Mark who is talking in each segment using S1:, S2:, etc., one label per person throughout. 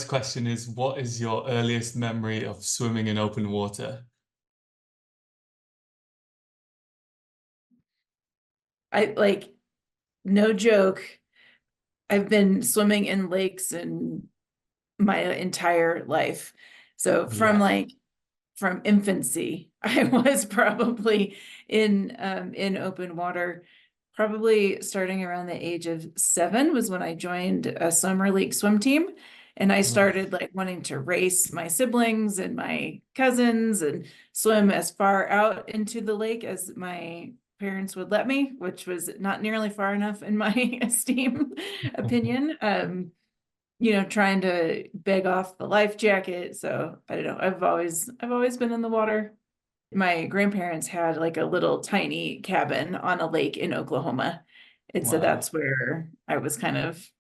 S1: first question is, what is your earliest memory of swimming in open water?
S2: I like, no joke. I've been swimming in lakes in my entire life. So
S1: Yeah.
S2: from infancy, I was probably in open water. Probably starting around the age of 7 was when I joined a summer league swim team. And I
S1: Right.
S2: started like wanting to race my siblings and my cousins and swim as far out into the lake as my parents would let me, which was not nearly far enough in my esteem opinion. Trying to beg off the life jacket. So I don't know. I've always been in the water. My grandparents had like a little tiny cabin on a lake in Oklahoma. And so
S1: Wow.
S2: that's where I was kind of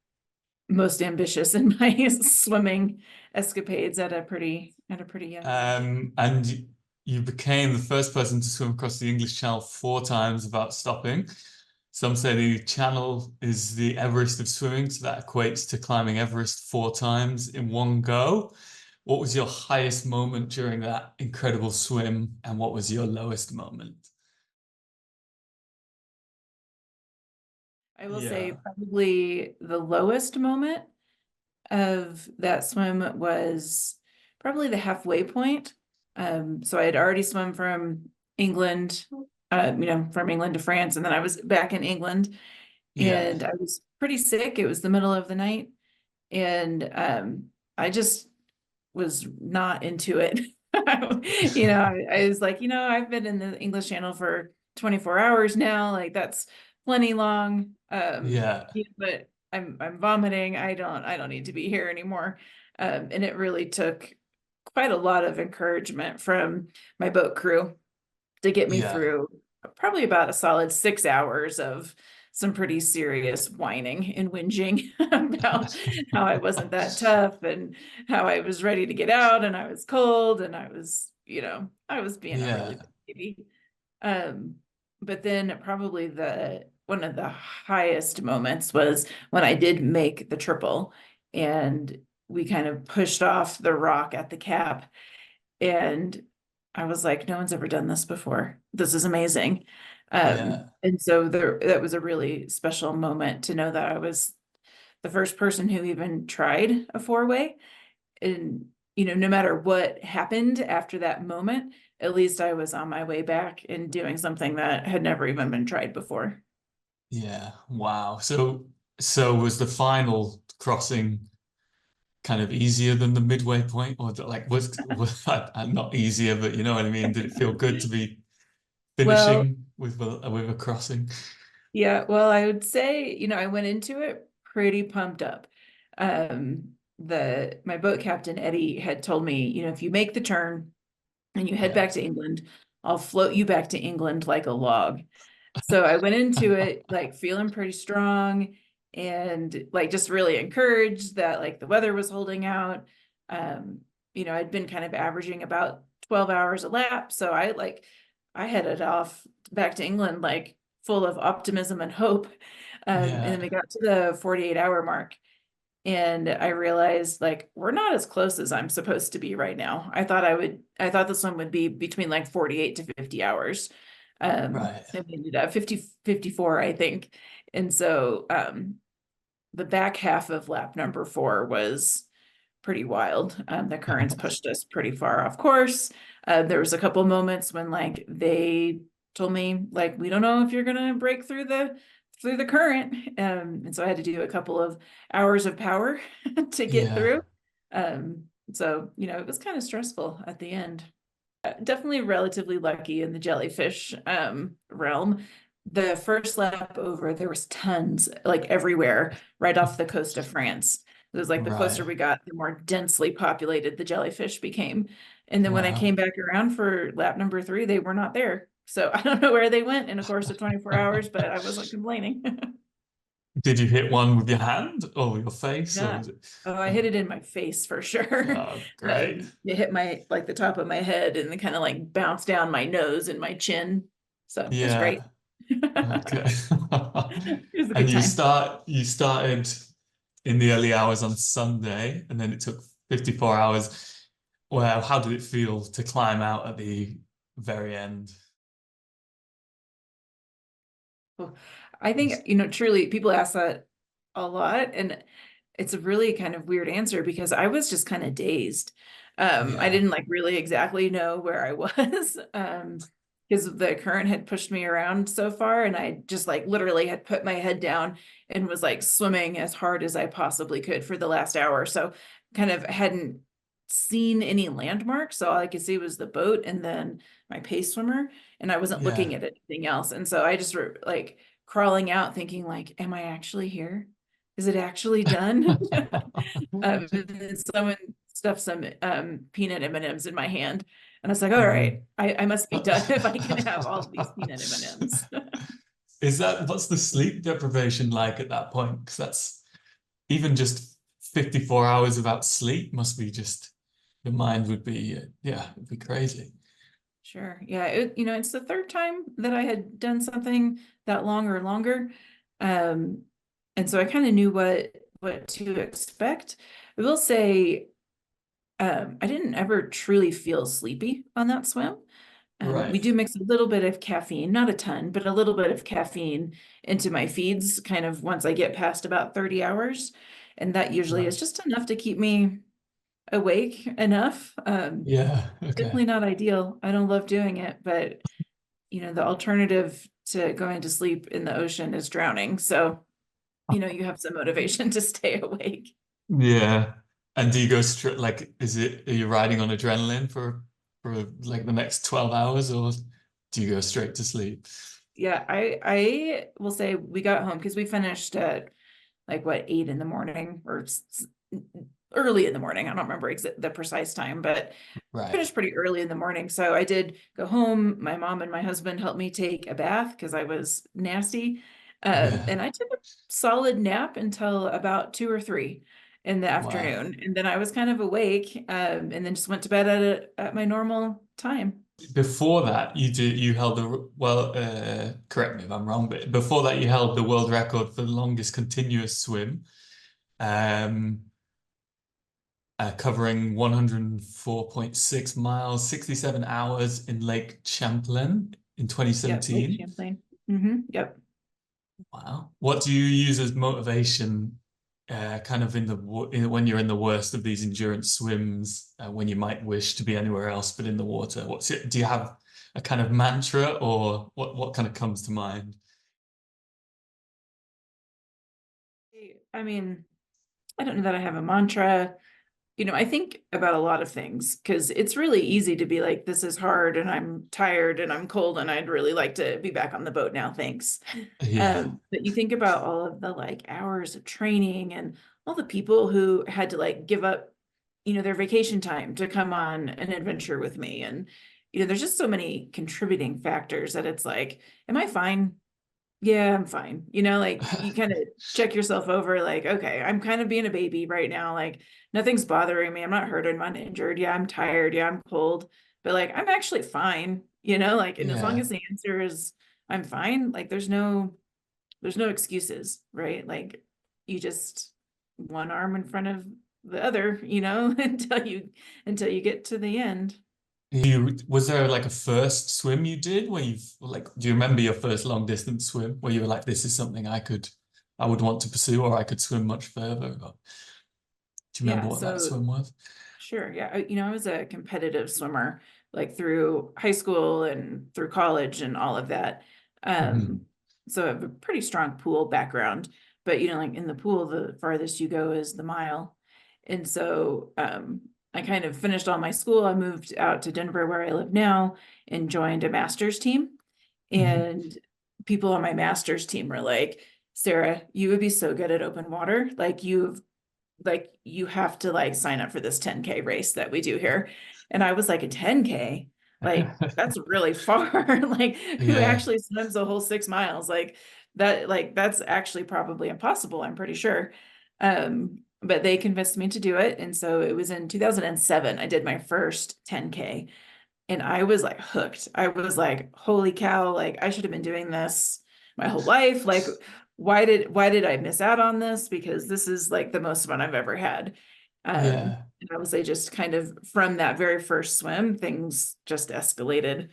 S2: most ambitious in my swimming escapades at a pretty young age.
S1: And you became the first person to swim across the English Channel 4 times without stopping. Some say the channel is the Everest of swimming, so that equates to climbing Everest 4 times in one go. What was your highest moment during that incredible swim, and what was your lowest moment?
S2: I will say
S1: Yeah.
S2: probably the lowest moment of that swim was probably the halfway point. So I had already swum from England, from England to France, and then I was back in England,
S1: Yeah.
S2: and I was pretty sick. It was the middle of the night, and I just was not into it. I was like, I've been in the English Channel for 24 hours now. Like that's plenty long.
S1: Yeah.
S2: But I'm vomiting. I don't need to be here anymore. And it really took quite a lot of encouragement from my boat crew to get me
S1: Yeah.
S2: through probably about a solid 6 hours of some pretty serious whining and whinging about how I wasn't that tough and how I was ready to get out and I was cold and I was being a really
S1: Yeah.
S2: big baby. Um, but then probably the one of the highest moments was when I did make the triple and we kind of pushed off the rock at the cap and I was like, no one's ever done this before. This is amazing.
S1: Yeah.
S2: And so that was a really special moment to know that I was the first person who even tried a four-way. And, no matter what happened after that moment, at least I was on my way back and doing something that had never even been tried before.
S1: Yeah. Wow. So was the final crossing kind of easier than the midway point, or was not easier, but you know what I mean? Did it feel good to be
S2: Well,
S1: finishing with a crossing?
S2: yeah, well, I would say, I went into it pretty pumped up. The my boat captain Eddie had told me, if you make the turn and you head
S1: Yeah.
S2: back to England, I'll float you back to England like a log. So I went into it like feeling pretty strong and like just really encouraged that like the weather was holding out. Um, I'd been kind of averaging about 12 hours a lap. So I headed off back to England like full of optimism and hope. And then we
S1: Yeah.
S2: got to the 48-hour mark and I realized like we're not as close as I'm supposed to be right now. I thought this one would be between like 48 to 50 hours.
S1: Right.
S2: And we ended up 54, I think. And so the back half of lap number 4 was pretty wild. The currents pushed us pretty far off course. There was a couple moments when like they told me like we don't know if you're gonna break through the current. And so I had to do a couple of hours of power to get
S1: Yeah.
S2: through. So it was kind of stressful at the end. Definitely relatively lucky in the jellyfish realm. The first lap over, there was tons, like everywhere, right off the coast of France. It was like the closer
S1: Right.
S2: we got, the more densely populated the jellyfish became. And then when I came
S1: Wow.
S2: back around for lap number 3, they were not there. So I don't know where they went in a course of 24 hours, but I wasn't complaining.
S1: Did you hit one with your hand or your face, or
S2: Yeah.
S1: was it?
S2: Oh, I hit
S1: Oh,
S2: it in my face for sure.
S1: oh, great.
S2: It hit my like the top of my head and then kind of like bounced down my nose and my chin. So it was great.
S1: Yeah. Okay.
S2: It was a
S1: And
S2: good time.
S1: you started in the early hours on Sunday, and then it took 54 hours. Well, how did it feel to climb out at the very end?
S2: Well, I think, truly people ask that a lot, and it's a really kind of weird answer because I was just kind of dazed. I
S1: Yeah,
S2: didn't like really exactly know where I was. Because the current had pushed me around so far, and I just like literally had put my head down and was like swimming as hard as I possibly could for the last hour. So kind of hadn't seen any landmarks. So all I could see was the boat and then my pace swimmer, and I wasn't looking
S1: yeah.
S2: at anything else. And so I just like crawling out thinking like, am I actually here? Is it actually done? And then someone stuffed some peanut M&Ms in my hand. And I was like, all
S1: Mm.
S2: right, I must be done if I can have all of these peanut M&Ms.
S1: Is that what's the sleep deprivation like at that point? Because that's even just 54 hours without sleep must be just the mind would be yeah, it'd be crazy.
S2: Sure. Yeah, it's the third time that I had done something that long or longer. Um, and so I kind of knew what to expect. I will say I didn't ever truly feel sleepy on that swim. We
S1: Right.
S2: do mix a little bit of caffeine, not a ton, but a little bit of caffeine into my feeds kind of once I get past about 30 hours. And that usually
S1: Right.
S2: is just enough to keep me awake enough.
S1: Yeah. Okay.
S2: Definitely not ideal. I don't love doing it, but the alternative to going to sleep in the ocean is drowning. So, you have some motivation to stay awake.
S1: Yeah. And do you go straight like are you riding on adrenaline for like the next 12 hours or do you go straight to sleep?
S2: Yeah, I will say we got home because we finished at like what 8 in the morning or early in the morning. I don't remember the precise time, but
S1: Right.
S2: finished pretty early in the morning. So I did go home. My mom and my husband helped me take a bath because I was nasty.
S1: Yeah.
S2: And I took a solid nap until about 2 or 3 in the
S1: Wow.
S2: afternoon. And then I was kind of awake, and then just went to bed at my normal time.
S1: Before that, you held the well, correct me if I'm wrong, but before that you held the world record for the longest continuous swim, um, covering 104.6 miles, 67 hours in Lake Champlain in
S2: Yep, Lake
S1: 2017.
S2: Champlain. Yep.
S1: Wow. What do you use as motivation, kind of when you're in the worst of these endurance swims, when you might wish to be anywhere else but in the water? What's it? Do you have a kind of mantra, or what kind of comes to mind?
S2: I mean, I don't know that I have a mantra. I think about a lot of things because it's really easy to be like, this is hard and I'm tired and I'm cold and I'd really like to be back on the boat now. Thanks.
S1: Yeah.
S2: But you think about all of the like hours of training and all the people who had to like give up, their vacation time to come on an adventure with me. And, there's just so many contributing factors that it's like, am I fine? Yeah, I'm fine. Like you kind of check yourself over, like, okay, I'm kind of being a baby right now. Like nothing's bothering me. I'm not hurt. I'm not injured. Yeah, I'm tired. Yeah, I'm cold. But like I'm actually fine, like, and as long
S1: Yeah.
S2: as the answer is I'm fine, like there's no excuses, right? Like you just one arm in front of the other, until you get to the end.
S1: Was there like a first swim you did where do you remember your first long distance swim where you were like, this is something I would want to pursue, or I could swim much further? Or, do you remember
S2: Yeah,
S1: what that
S2: so
S1: swim was?
S2: sure. Yeah. I was a competitive swimmer like through high school and through college and all of that.
S1: Mhm.
S2: Um, so I have a pretty strong pool background, but like in the pool, the farthest you go is the mile. And so I kind of finished all my school. I moved out to Denver where I live now and joined a master's team.
S1: Mhm.
S2: And people on my master's team were like, Sarah, you would be so good at open water. Like you have to like sign up for this 10K race that we do here. And I was like, a 10K, like that's really far. Like who
S1: Yeah.
S2: actually swims a whole 6 miles? Like that's actually probably impossible, I'm pretty sure. But they convinced me to do it. And so it was in 2007, I did my first 10K and I was like hooked. I was like, holy cow, like I should have been doing this my whole life. Like, why did I miss out on this? Because this is like the most fun I've ever had.
S1: Yeah.
S2: And I would say just kind of from that very first swim, things just escalated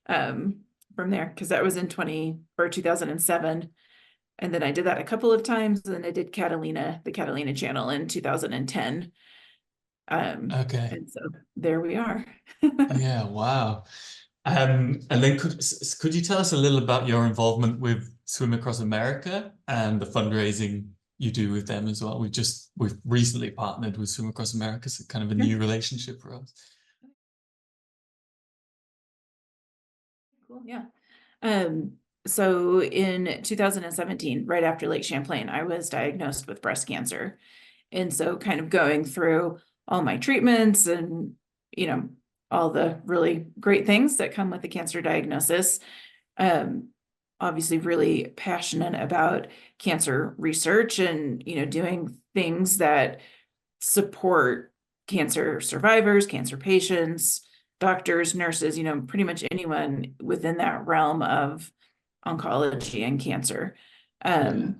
S2: from there, because that was in 2007. And then I did that a couple of times. And then I did the Catalina channel in 2010.
S1: Okay.
S2: And so there we are.
S1: Yeah. Wow. And then could you tell us a little about your involvement with Swim Across America and the fundraising you do with them as well? We've recently partnered with Swim Across America, so kind of a new relationship for us.
S2: Cool. Yeah. Um, so in 2017, right after Lake Champlain, I was diagnosed with breast cancer. And so kind of going through all my treatments and, you know, all the really great things that come with the cancer diagnosis. Obviously really passionate about cancer research and, doing things that support cancer survivors, cancer patients, doctors, nurses, pretty much anyone within that realm of oncology and cancer.
S1: Yeah.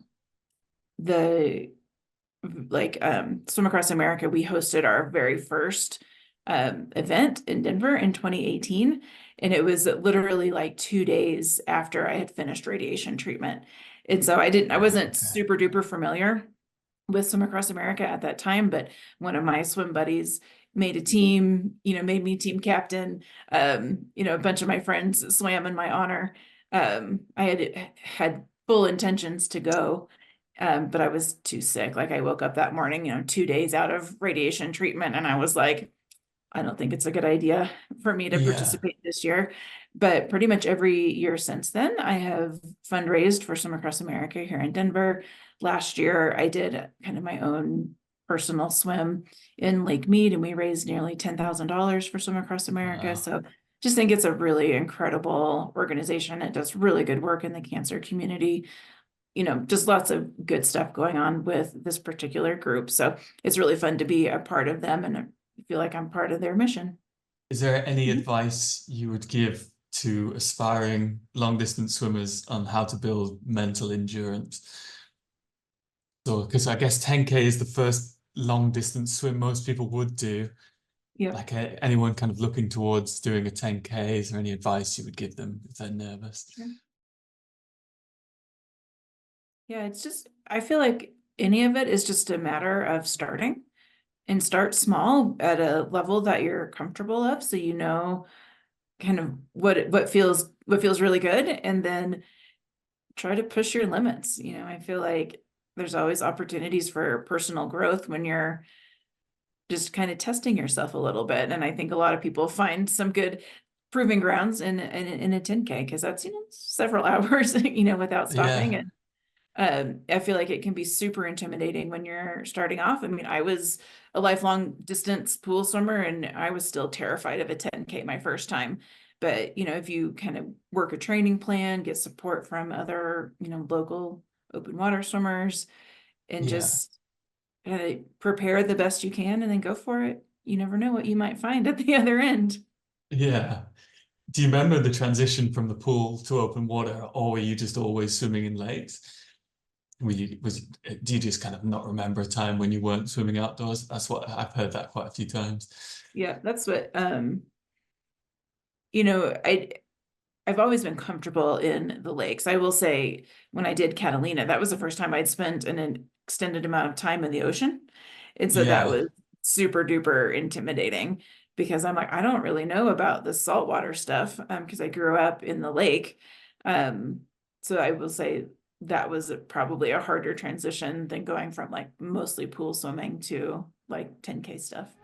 S2: The Swim Across America, we hosted our very first event in Denver in 2018. And it was literally like 2 days after I had finished radiation treatment. And so I
S1: Wow.
S2: wasn't
S1: Okay.
S2: super duper familiar with Swim Across America at that time, but one of my swim buddies made a team, made me team captain. A bunch of my friends swam in my honor. I had full intentions to go, but I was too sick. Like I woke up that morning, 2 days out of radiation treatment, and I was like, I don't think it's a good idea for me to
S1: Yeah.
S2: participate this year. But pretty much every year since then, I have fundraised for Swim Across America here in Denver. Last year, I did kind of my own personal swim in Lake Mead, and we raised nearly $10,000 for Swim Across America.
S1: Wow.
S2: So just think it's a really incredible organization. It does really good work in the cancer community. Just lots of good stuff going on with this particular group. So it's really fun to be a part of them, and I feel like I'm part of their mission.
S1: Is there any
S2: Mhm.
S1: advice you would give to aspiring long distance swimmers on how to build mental endurance? So, because I guess 10K is the first long distance swim most people would do.
S2: Yep.
S1: Like anyone kind of looking towards doing a 10K, is there any advice you would give them if they're nervous?
S2: Sure. Yeah, it's just, I feel like any of it is just a matter of starting and start small at a level that you're comfortable of. So, kind of what feels really good, and then try to push your limits. I feel like there's always opportunities for personal growth when you're just kind of testing yourself a little bit. And I think a lot of people find some good proving grounds in a 10K, because that's, several hours, without stopping.
S1: Yeah.
S2: And I feel like it can be super intimidating when you're starting off. I mean, I was a lifelong distance pool swimmer, and I was still terrified of a 10K my first time. But, if you kind of work a training plan, get support from other, local open water swimmers, and
S1: Yeah.
S2: just prepare the best you can and then go for it. You never know what you might find at the other end.
S1: Yeah. Do you remember the transition from the pool to open water, or were you just always swimming in lakes? Do you just kind of not remember a time when you weren't swimming outdoors? That's what I've heard that quite a few times.
S2: Yeah, that's what you know, I I've always been comfortable in the lakes. I will say, when I did Catalina, that was the first time I'd spent an extended amount of time in the ocean. And so that
S1: Yeah.
S2: was super duper intimidating, because I'm like, I don't really know about the saltwater stuff, because I grew up in the lake. Um, so I will say that was probably a harder transition than going from like mostly pool swimming to like 10K stuff.